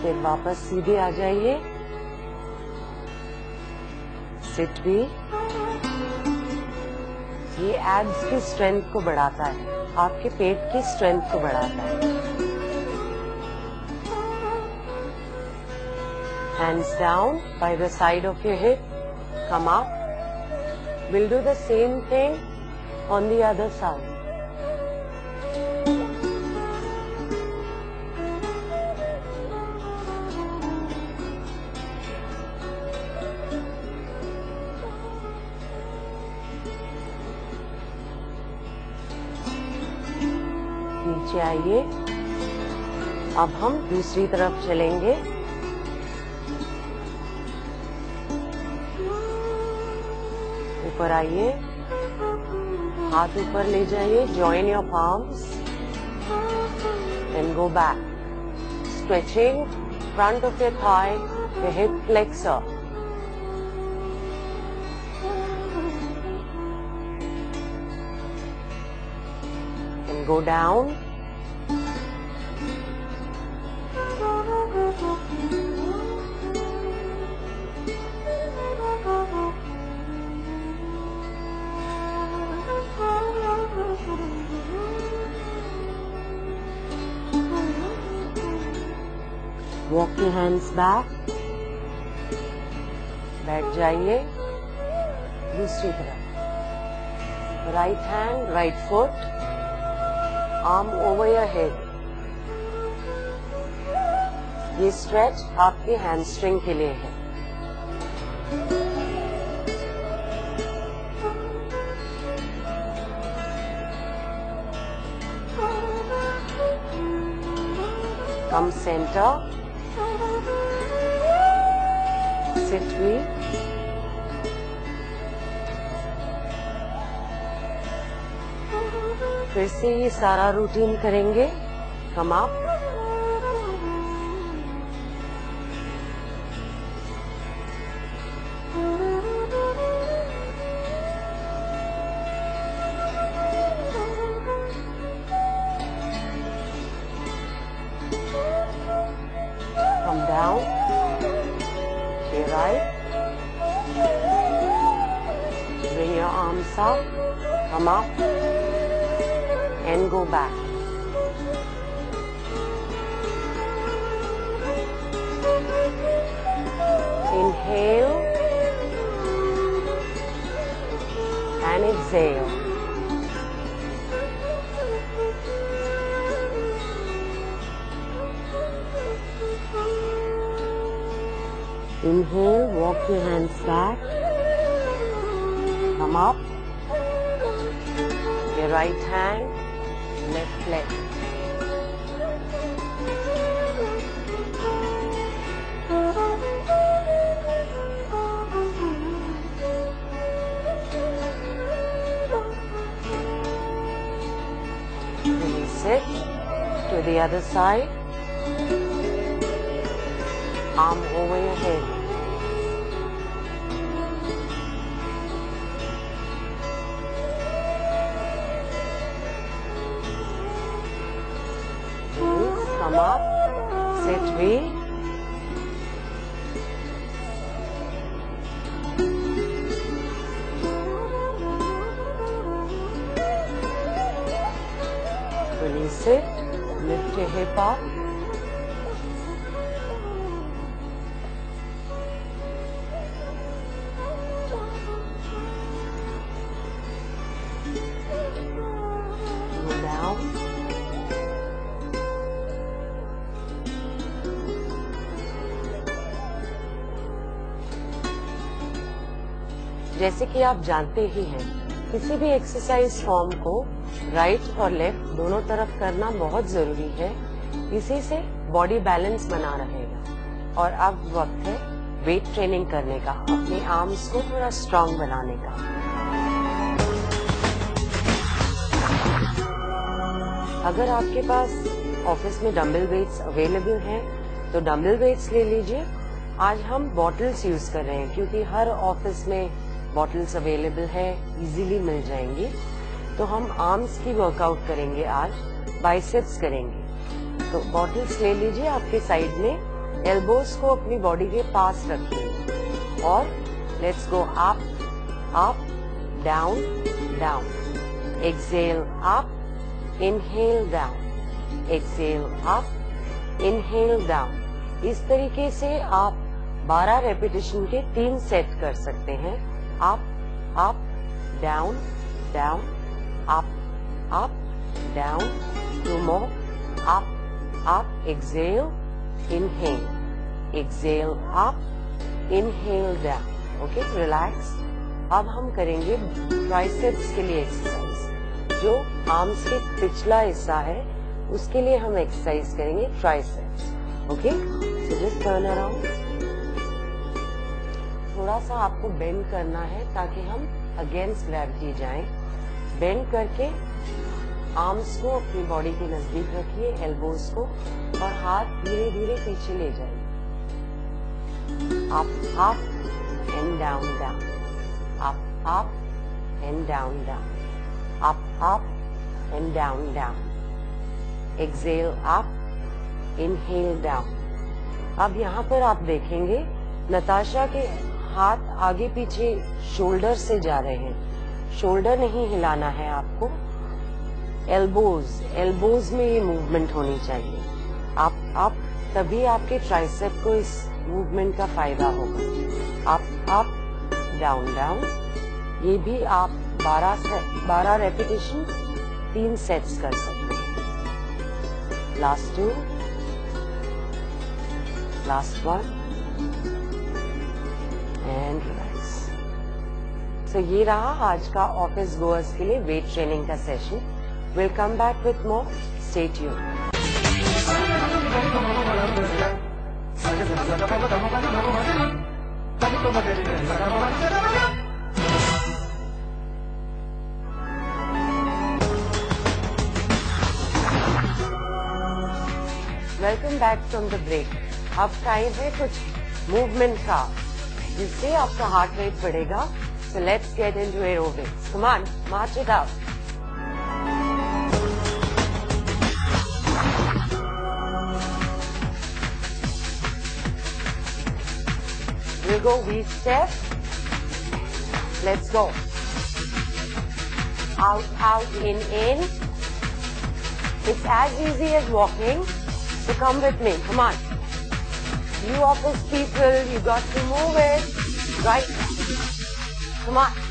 फिर वापस सीधे आ जाइए, सिट भी। ये एब्स की स्ट्रेंथ को बढ़ाता है, आपके पेट की स्ट्रेंथ को बढ़ाता है। Hands down by the side of your hip, come up. We'll do the same thing on the other side. नीचे आइए, अब हम दूसरी तरफ चलेंगे। ऊपर आइए, हाथ ऊपर ले जाइए, join your palms and go back, stretching front of your thigh, your hip flexor. And go down. Walk your hands back, बैठ जाइए। दूसरी तरफ, right hand, right foot, arm over your head. ये स्ट्रेच आपके हैमस्ट्रिंग के लिए है। Come center, sit भी। फिर से ये सारा रूटीन करेंगे। Come up, come down, to your right, bring your arms up, come up and go back. Inhale and exhale. Inhale, walk your hands back, come up, your right hand, left leg. Release it to the other side, arm over your head. Come up, sit V. Release it, lift your hip up. Go down. जैसे कि आप जानते ही हैं, किसी भी exercise form को right और left दोनों तरफ करना बहुत जरूरी है। इसी से बॉडी बैलेंस बना रहेगा। और अब वक्त है वेट ट्रेनिंग करने का, अपने आर्म्स को थोड़ा स्ट्रांग बनाने का। अगर आपके पास ऑफिस में डंबल वेट्स अवेलेबल हैं तो डंबल वेट्स ले लीजिए। आज हम बॉटल्स यूज कर रहे हैं क्योंकि हर ऑफिस में बॉटल्स अवेलेबल है, इजीली मिल जाएंगी। तो हम आर्म्स की वर्कआउट करेंगे, आज बाइसेप्स करेंगे। तो बॉटल्स ले लीजिए आपके साइड में, एल्बोज को अपनी बॉडी के पास रखिए और let's go up up down down. Exhale up, inhale down, exhale up, inhale down. इस तरीके से आप 12 रेपिटेशन के 3 सेट कर सकते हैं. Up up down down, up up down. 2 more. Up up, exhale, inhale, exhale up, inhale down. Okay, relax. अब हम करेंगे ट्राइसेप्स के लिए एक्सरसाइज. जो आर्म्स के पिछला हिस्सा है उसके लिए हम एक्सरसाइज करेंगे triceps. Okay, so just turn around. थोड़ा सा आपको बेंड करना है ताकि हम अगेंस्ट ग्रेविटी जाएं. बेंड करके आर्म्स को अपनी बॉडी के नजदीक रखिए, एल्बोज को, और हाथ धीरे धीरे पीछे ले जाइए. Up up and down down, up up and down down, up up and down down. Exhale up, inhale down. अब यहाँ पर आप देखेंगे नताशा के हाथ आगे पीछे शोल्डर से जा रहे हैं. शोल्डर नहीं हिलाना है आपको, एल्बोज में ये मूवमेंट होनी चाहिए. आप तभी आपके ट्राइसेप को इस मूवमेंट का फायदा होगा. Up up down down. ये भी आप 12 रेपिटेशन 3 सेट्स कर सकते हैं. Last 2, last 1 and relax. So ये रहा आज का ऑफिस गोअर्स के लिए वेट ट्रेनिंग का session. We'll come back with more. Stay tuned. Welcome back from the break. अब टाइम है कुछ मूवमेंट का जिससे आपका हार्ट रेट बढ़ेगा. So let's get into aerobics. Come on, march it out. We'll go V-step. Let's go. Out, out, in. It's as easy as walking. So come with me. Come on. You office people, you got to move it. Right. Come on.